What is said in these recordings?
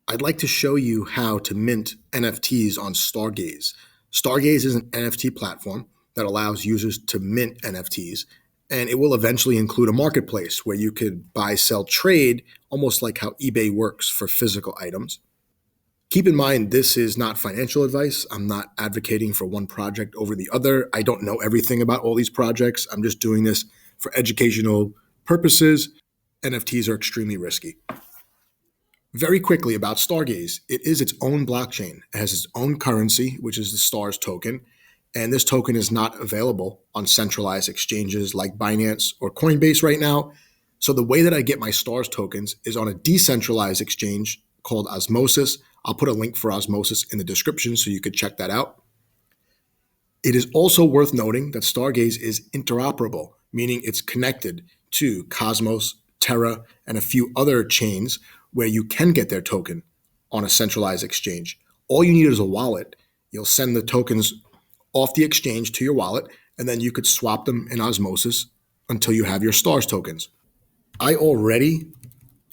I'd like to show you how to mint NFTs on Stargaze. Stargaze is an NFT platform that allows users to mint NFTs, and it will eventually include a marketplace where you could buy, sell, trade, almost like how eBay works for physical items. Keep in mind, this is not financial advice. I'm not advocating for one project over the other. I don't know everything about all these projects. I'm just doing this for educational purposes. NFTs are extremely risky. Very quickly about Stargaze, it is its own blockchain. It has its own currency, which is the STARS token. And this token is not available on centralized exchanges like Binance or Coinbase right now. So the way that I get my STARS tokens is on a decentralized exchange called Osmosis. I'll put a link for Osmosis in the description so you could check that out. It is also worth noting that Stargaze is interoperable, meaning it's connected to Cosmos, Terra, and a few other chains where you can get their token on a centralized exchange. All you need is a wallet. You'll send the tokens off the exchange to your wallet, and then you could swap them in Osmosis until you have your STARS tokens. I already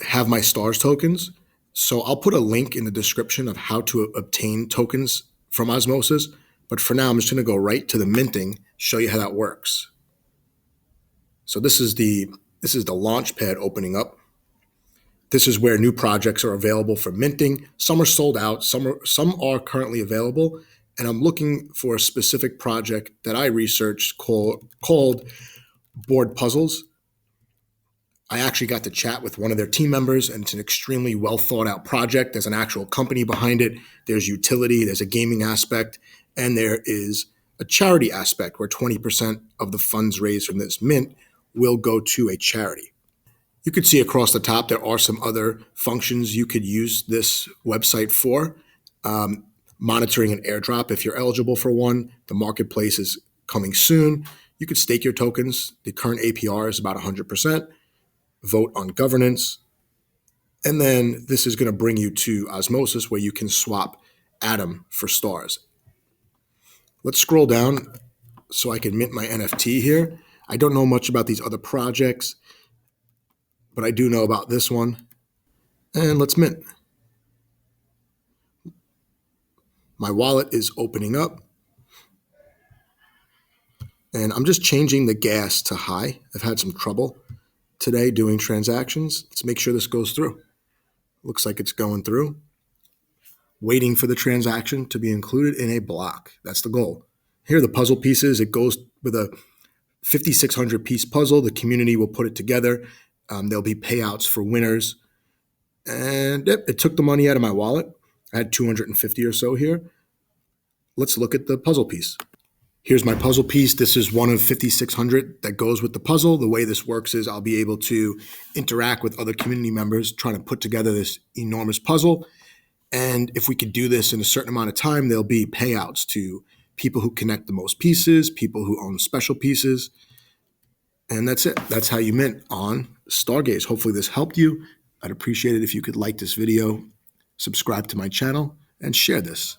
have my STARS tokens, so I'll put a link in the description of how to obtain tokens from Osmosis. But for now, I'm just going to go right to the minting, show you how that works. So this is the launch pad opening up. This is where new projects are available for minting. Some are sold out, some are currently available, and I'm looking for a specific project that I researched called Board Puzzles. I actually got to chat with one of their team members, and it's an extremely well thought out project. There's an actual company behind it. There's utility, there's a gaming aspect, and there is a charity aspect where 20% of the funds raised from this mint will go to a charity. You could see across the top, there are some other functions you could use this website for. Monitoring an airdrop if you're eligible for one. The marketplace is coming soon. You could stake your tokens. The current APR is about 100%. Vote on governance. And then this is going to bring you to Osmosis where you can swap Atom for STARS. Let's scroll down so I can mint my NFT here. I don't know much about these other projects, but I do know about this one. And let's mint. My wallet is opening up. And I'm just changing the gas to high. I've had some trouble today doing transactions. Let's make sure this goes through. Looks like it's going through. Waiting for the transaction to be included in a block. That's the goal. Here are the puzzle pieces. It goes with a 5,600 piece puzzle. The community will put it together. There'll be payouts for winners. And it took the money out of my wallet. I had 250 or so here. Let's look at the puzzle piece. Here's my puzzle piece. This is one of 5,600 that goes with the puzzle. The way this works is I'll be able to interact with other community members trying to put together this enormous puzzle. And if we could do this in a certain amount of time, there'll be payouts to people who connect the most pieces, people who own special pieces. And that's it. That's how you mint on Stargaze. Hopefully this helped you. I'd appreciate it if you could like this video, subscribe to my channel, and share this.